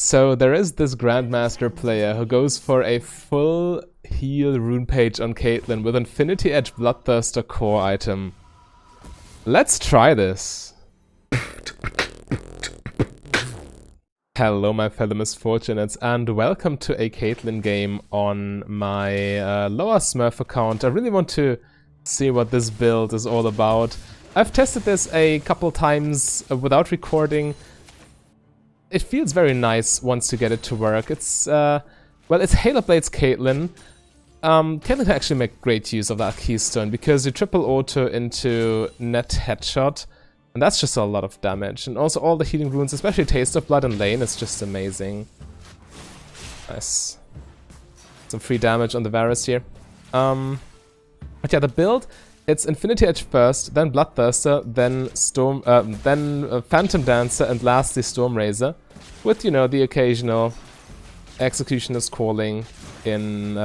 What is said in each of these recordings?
So there is this Grandmaster player who goes for a full heal rune page on Caitlyn with Infinity Edge Bloodthirster core item. Let's try this. Hello my fellow misfortunates and welcome to a Caitlyn game on my lower SMURF account. I really want to see what this build is all about. I've tested this a couple times without recording. It feels very nice once you get it to work. It's, well, it's Halo Blades Caitlyn. Caitlyn can actually make great use of that keystone because you triple auto into net headshot. And that's just a lot of damage. And also all the healing runes, especially Taste of Blood and Lane, is just amazing. Nice. Some free damage on the Varus here. But yeah, the build, it's Infinity Edge first, then Bloodthirster, then Storm, Phantom Dancer, and lastly Stormrazor. With, you know, the occasional Executioner's Calling in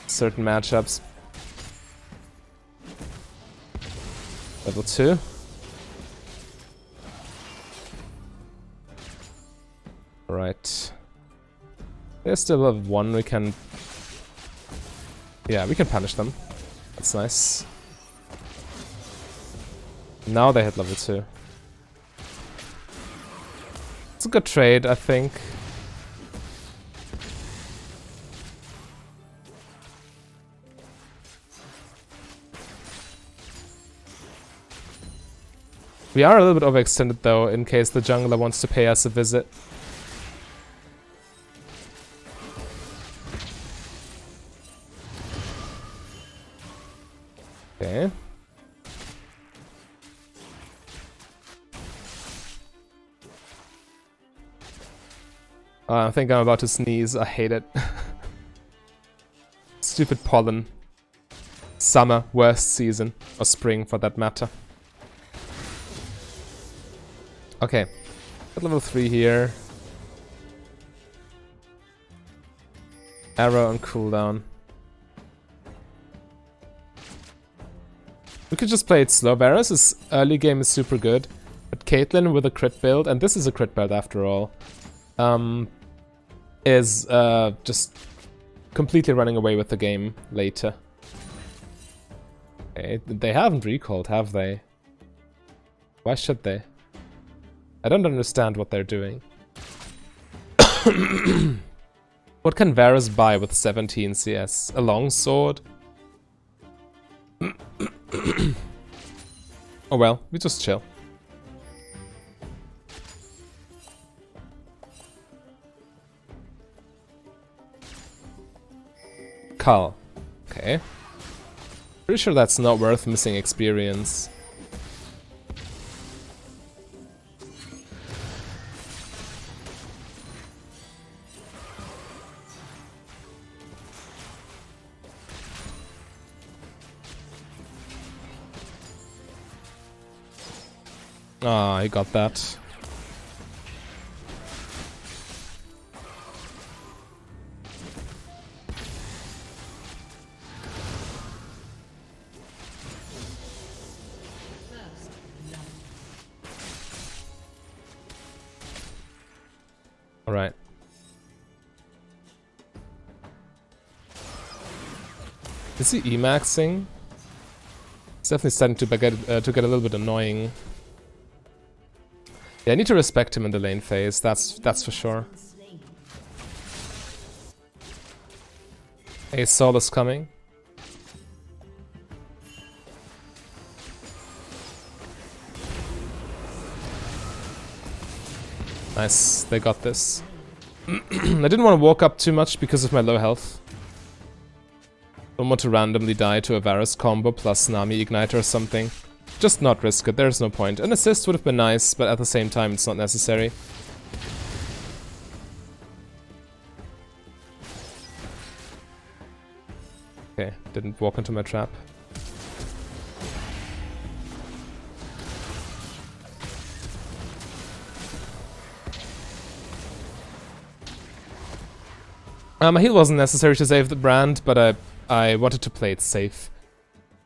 certain matchups. Level 2. Right. There's still level 1, we can... Yeah, we can punish them. That's nice. Now they hit level 2. It's a good trade, I think. We are a little bit overextended though, in case the jungler wants to pay us a visit. Okay. I think I'm about to sneeze. I hate it. Stupid pollen. Summer, worst season. Or spring, for that matter. Okay. Got level 3 here. Arrow on cooldown. We could just play it slow. Varus' early game is super good. But Caitlyn with a crit build, and this is a crit build after all, is just completely running away with the game later. Okay, they haven't recalled, have they? Why should they? I don't understand what they're doing. What can Varus buy with 17 CS? A longsword? Oh well, we just chill. Cull. Okay. Pretty sure that's not worth missing experience. Ah, I got that. Alright. Is he Emaxing? It's definitely starting to get a little bit annoying. Yeah, I need to respect him in the lane phase, that's for sure. A Soul is coming. Nice, they got this. I didn't want to walk up too much because of my low health. Don't want to randomly die to a Varus combo plus Nami Igniter or something. Just not risk it, there's no point. An assist would have been nice, but at the same time it's not necessary. Okay, didn't walk into my trap. My heal wasn't necessary to save the brand, but I wanted to play it safe.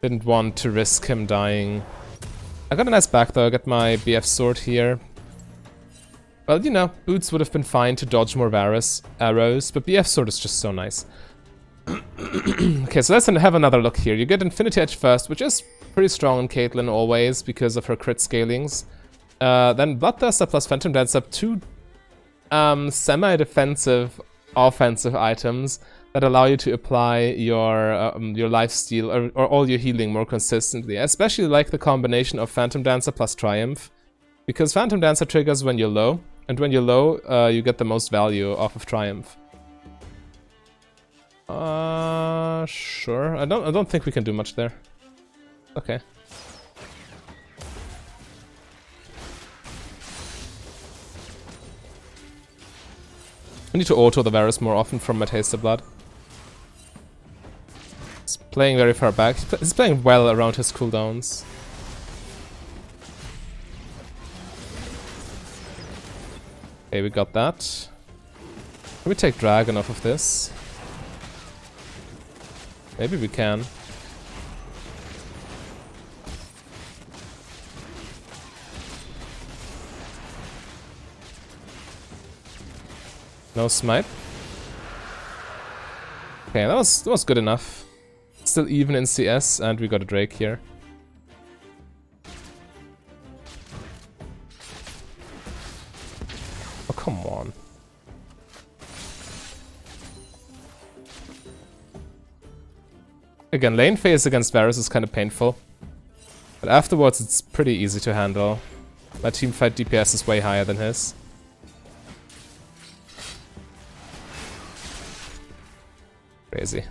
Didn't want to risk him dying. I got a nice back though, I got my BF sword here. Well, you know, boots would have been fine to dodge more Varus arrows, but BF sword is just so nice. Okay, so let's have another look here. You get Infinity Edge first, which is pretty strong in Caitlyn always because of her crit scalings. Then Bloodthirster plus Phantom Dancer, two semi-defensive offensive items that allow you to apply your lifesteal or all your healing more consistently. I especially like the combination of Phantom Dancer plus Triumph, because Phantom Dancer triggers when you're low, and when you're low, you get the most value off of Triumph. Sure. I don't think we can do much there. Okay. I need to auto the Varus more often from my Taste of Blood. He's playing very far back. He's playing well around his cooldowns. Okay, we got that. Can we take Dragon off of this? Maybe we can. No smite. Okay, that was good enough. Still even in CS, and we got a Drake here. Oh, come on. Again, lane phase against Varus is kind of painful. But afterwards, it's pretty easy to handle. My teamfight DPS is way higher than his. Crazy.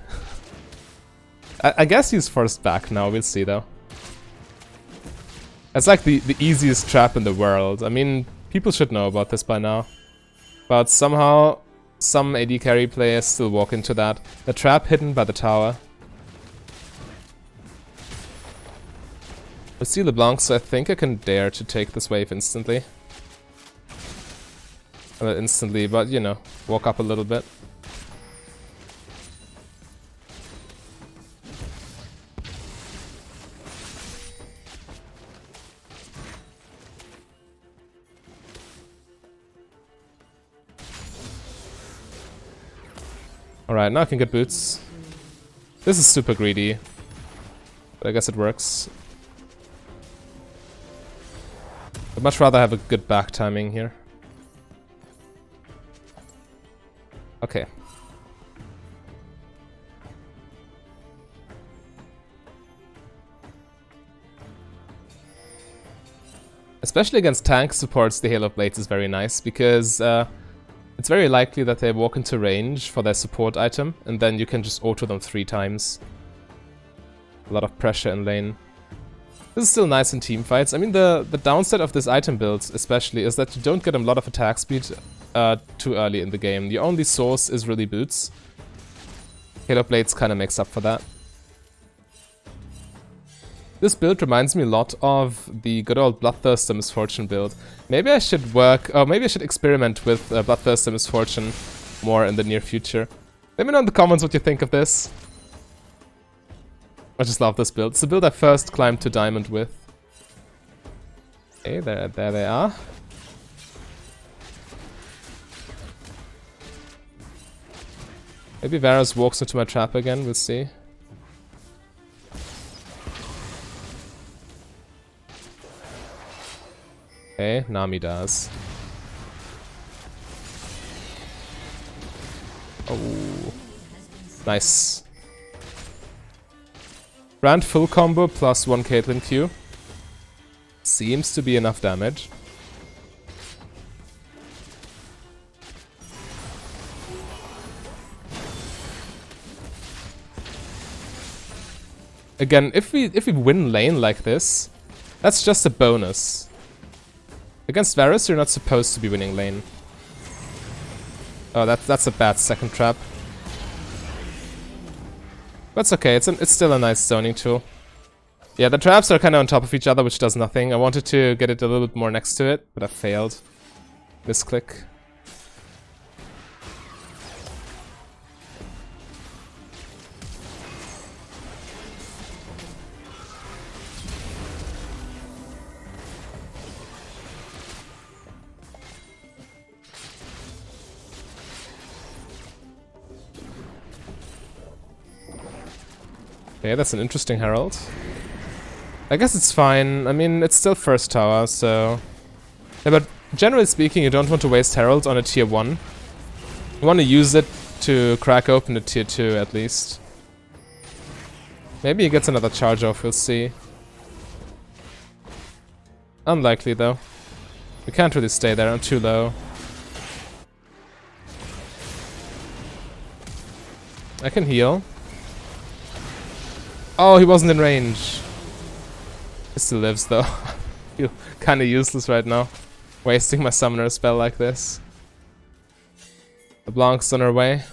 I guess he's forced back now, we'll see though. It's like the easiest trap in the world. I mean, people should know about this by now. But somehow, some AD carry players still walk into that. The trap hidden by the tower. I see LeBlanc, so I think I can dare to take this wave instantly. Instantly, but you know, walk up a little bit. Alright, now I can get boots. This is super greedy, but I guess it works. I'd much rather have a good back timing here. Okay. Especially against tank supports, the Hail of Blades is very nice, because it's very likely that they walk into range for their support item, and then you can just auto them 3 times. A lot of pressure in lane. This is still nice in teamfights. I mean, the downside of this item build, especially, is that you don't get a lot of attack speed too early in the game. Your only source is really boots. Halo Blades kind of makes up for that. This build reminds me a lot of the good old Bloodthirster Misfortune build. Maybe I should maybe I should experiment with Bloodthirster Misfortune more in the near future. Let me know in the comments what you think of this. I just love this build. It's the build I first climbed to Diamond with. Okay, there they are. Maybe Varus walks into my trap again, we'll see. Okay, Nami does. Oh, nice. Grand full combo plus 1 Caitlyn Q. Seems to be enough damage. Again, if we win lane like this, that's just a bonus. Against Varus, you're not supposed to be winning lane. Oh, that's a bad second trap. That's okay, it's still a nice zoning tool. Yeah, the traps are kind of on top of each other, which does nothing. I wanted to get it a little bit more next to it, but I failed. Misclick. Okay, that's an interesting herald. I guess it's fine. I mean, it's still first tower, so... Yeah, but generally speaking, you don't want to waste herald on a tier 1. You want to use it to crack open a tier 2 at least. Maybe he gets another charge off, we'll see. Unlikely though. We can't really stay there, I'm too low. I can heal. Oh, he wasn't in range. He still lives though. Feel kinda useless right now. Wasting my summoner spell like this. The Blanc's on her way.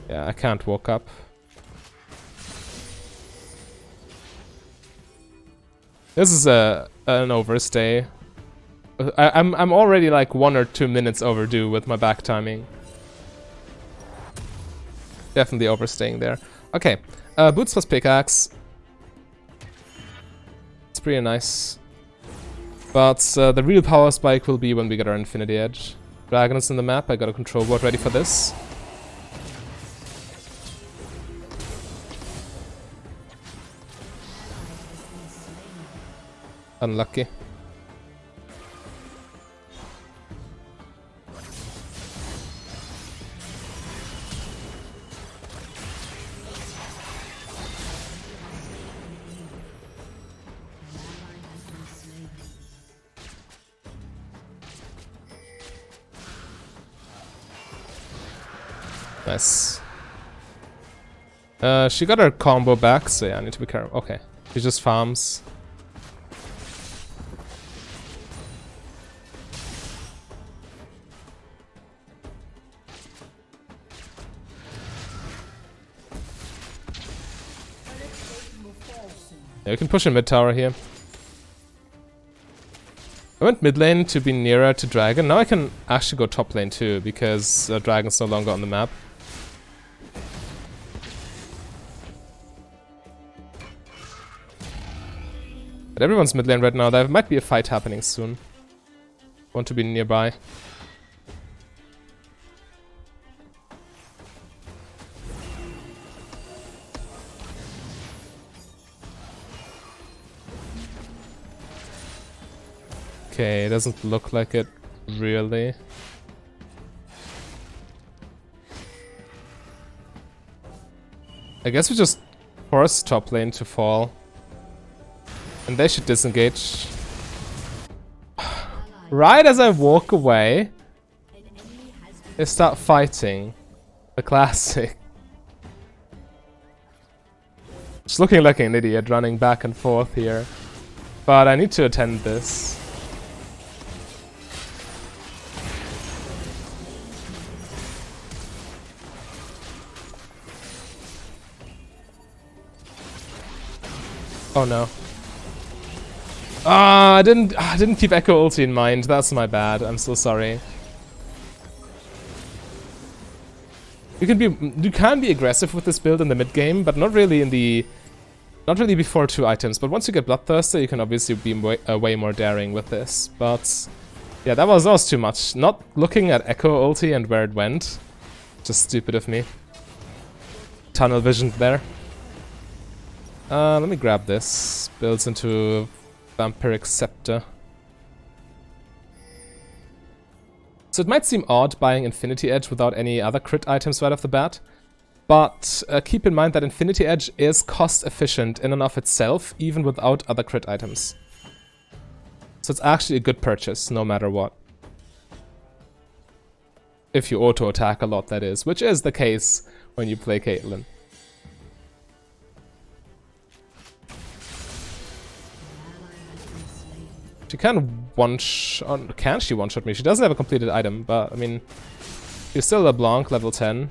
Yeah, I can't walk up. This is an overstay. I'm already like 1 or 2 minutes overdue with my back timing. Definitely overstaying there. Okay, boots plus pickaxe. It's pretty nice. But the real power spike will be when we get our Infinity Edge. Dragon is in the map. I got a control board ready for this. Unlucky. Nice. She got her combo back, so yeah, I need to be careful. Okay, she just farms. Yeah, we can push in mid tower here. I went mid lane to be nearer to Dragon. Now I can actually go top lane too, because Dragon's no longer on the map. But everyone's mid lane right now. There might be a fight happening soon. Want to be nearby. Okay, it doesn't look like it, really. I guess we just force top lane to fall. And they should disengage. Right as I walk away, they start fighting. The classic. Just looking like an idiot running back and forth here. But I need to attend this. Oh no. I didn't keep Echo ulti in mind. That's my bad. I'm so sorry. You can be aggressive with this build in the mid game, but not really before 2 items. But once you get Bloodthirster, you can obviously be way more daring with this. But yeah, that was too much. Not looking at Echo ulti and where it went. Just stupid of me. Tunnel vision there. Let me grab this. Builds into Vampiric Scepter. So it might seem odd buying Infinity Edge without any other crit items right off the bat, but keep in mind that Infinity Edge is cost efficient in and of itself, even without other crit items. So it's actually a good purchase, no matter what. If you auto-attack a lot, that is, which is the case when you play Caitlyn. She can one-shot... Can she one-shot me? She doesn't have a completed item, but, I mean... She's still a Blanc, level 10.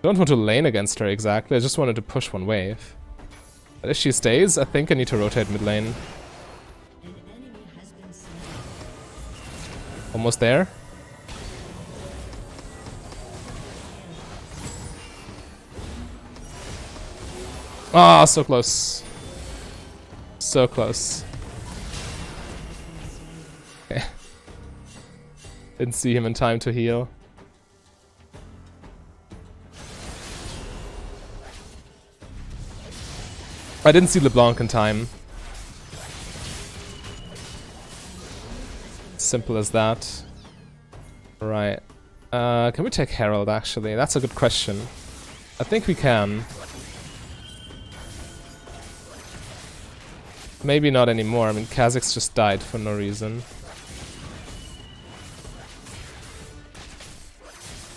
Don't want to lane against her exactly, I just wanted to push one wave. But if she stays, I think I need to rotate mid lane. Almost there. Ah, so close. So close. Okay. Didn't see him in time to heal. I didn't see LeBlanc in time. Simple as that. Right. Can we take Herald, actually? That's a good question. I think we can. Maybe not anymore. I mean, Kha'Zix just died for no reason.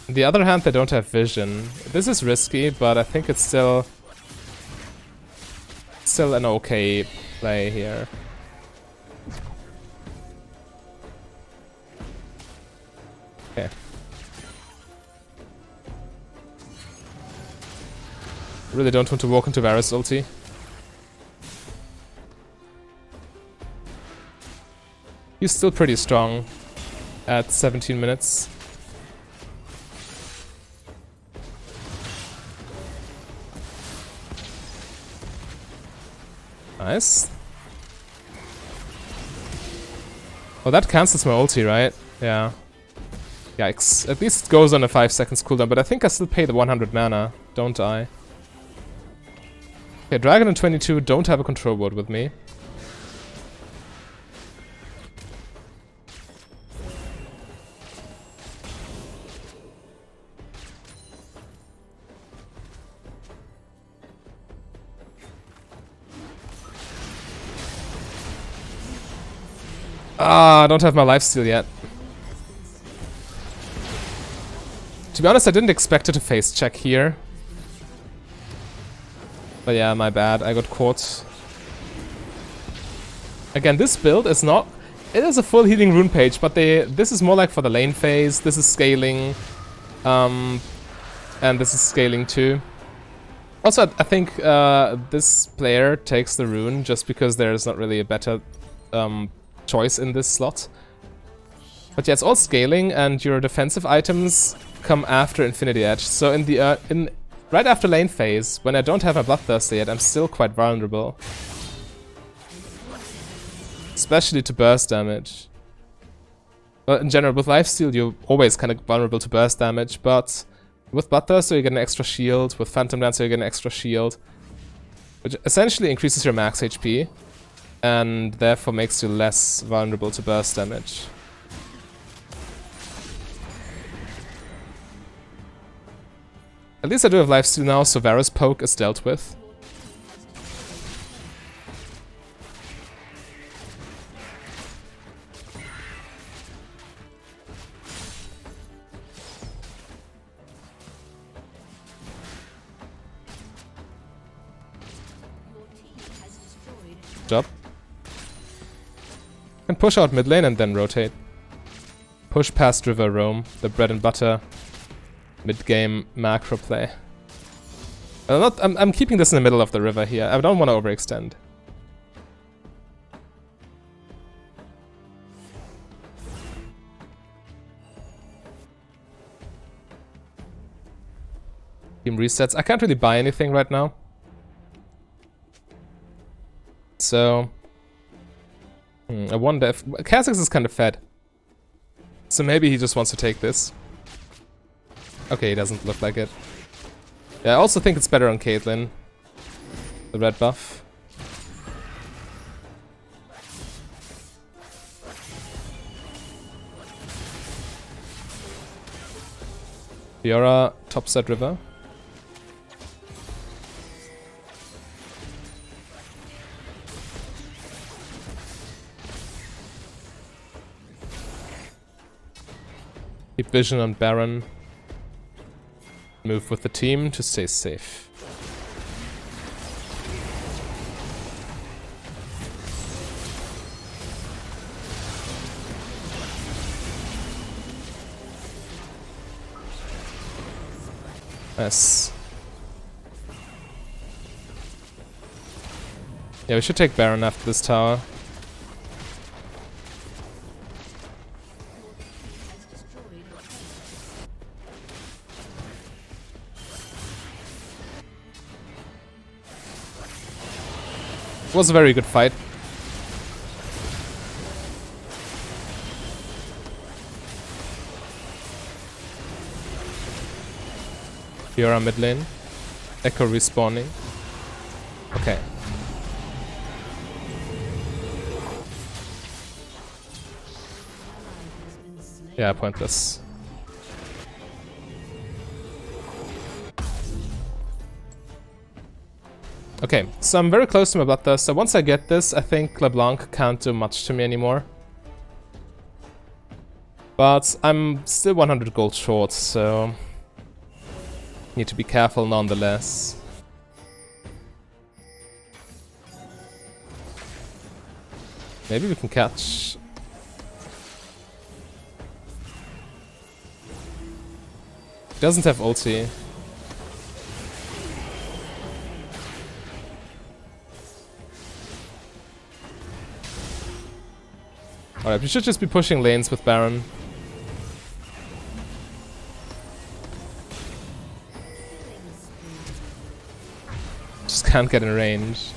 On the other hand, they don't have vision. This is risky, but I think it's still an okay play here. Okay. Really don't want to walk into Varus ulti. He's still pretty strong at 17 minutes. Nice. Oh, that cancels my ulti, right? Yeah. Yikes. At least it goes on a 5 seconds cooldown, but I think I still pay the 100 mana, don't I? Okay, Dragon and 22 don't have a control ward with me. Ah, I don't have my lifesteal yet. To be honest, I didn't expect it to face check here. But yeah, my bad. I got caught. Again, this build is not... It is a full healing rune page, but this is more like for the lane phase. This is scaling. And this is scaling too. Also, I think this player takes the rune just because there is not really a better choice in this slot. But yeah, it's all scaling, and your defensive items come after Infinity Edge. So in the right after lane phase, when I don't have my Bloodthirster yet, I'm still quite vulnerable. Especially to burst damage. Well, in general, with lifesteal, you're always kind of vulnerable to burst damage, but with Bloodthirster, you get an extra shield. With Phantom Dancer, you get an extra shield, which essentially increases your max HP, and therefore makes you less vulnerable to burst damage. At least I do have lifesteal now, so Varus poke is dealt with. Good job. And push out mid lane and then rotate. Push past River Roam, the bread and butter mid-game macro play. I'm keeping this in the middle of the river here. I don't want to overextend. Team resets. I can't really buy anything right now. So I wonder if Kha'Zix is kind of fed. So maybe he just wants to take this. Okay, he doesn't look like it. Yeah, I also think it's better on Caitlyn. The red buff. Fiora, topside river. Keep vision on Baron. Move with the team to stay safe. Nice. Yeah, we should take Baron after this tower. It was a very good fight. Fiora mid lane. Echo respawning. Okay. Yeah, pointless. Okay, so I'm very close to my bloodthirst, so once I get this, I think LeBlanc can't do much to me anymore. But I'm still 100 gold short, so need to be careful nonetheless. Maybe we can catch. He doesn't have ulti. Alright, we should just be pushing lanes with Baron. Just can't get in range.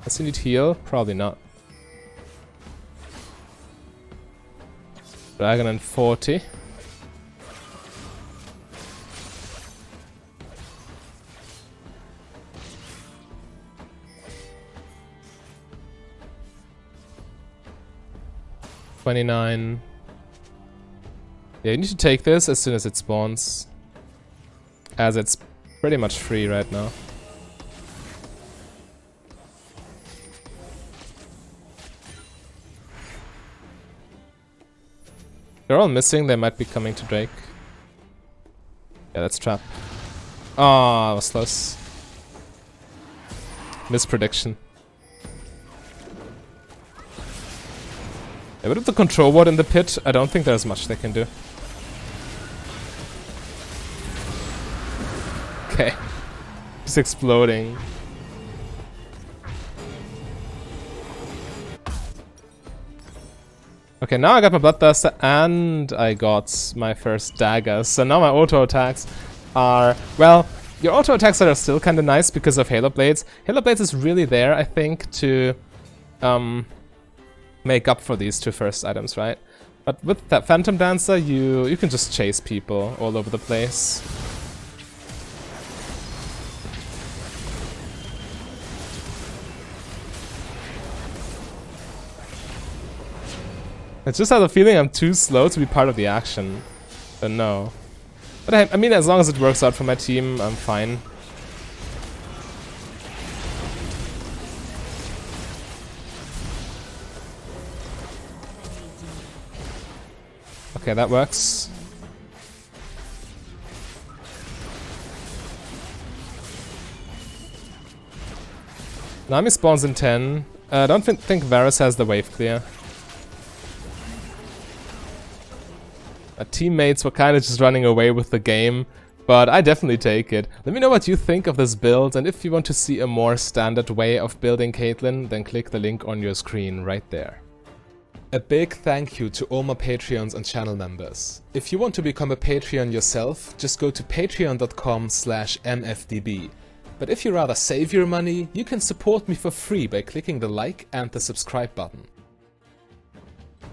Does he need heal? Probably not. Dragon and 40. $29. Yeah, you need to take this as soon as it spawns, as it's pretty much free right now. They're all missing, they might be coming to Drake. Yeah, that's trap. Oh, that was close. Misprediction. Yeah, but with the control ward in the pit, I don't think there's much they can do. Okay. Just exploding. Okay, now I got my Bloodthirster and I got my first dagger. So now my auto attacks are... Well, your auto attacks are still kind of nice because of Halo Blades. Halo Blades is really there, I think, to make up for these two first items, right? But with that Phantom Dancer, you can just chase people all over the place. I just have the feeling I'm too slow to be part of the action. But no. But I mean, as long as it works out for my team, I'm fine. Okay, that works. Nami spawns in 10. I don't think Varus has the wave clear. My teammates were kind of just running away with the game, but I definitely take it. Let me know what you think of this build, and if you want to see a more standard way of building Caitlyn, then click the link on your screen right there. A big thank you to all my Patreons and channel members. If you want to become a Patreon yourself, just go to patreon.com/mfdb. But if you rather save your money, you can support me for free by clicking the like and the subscribe button.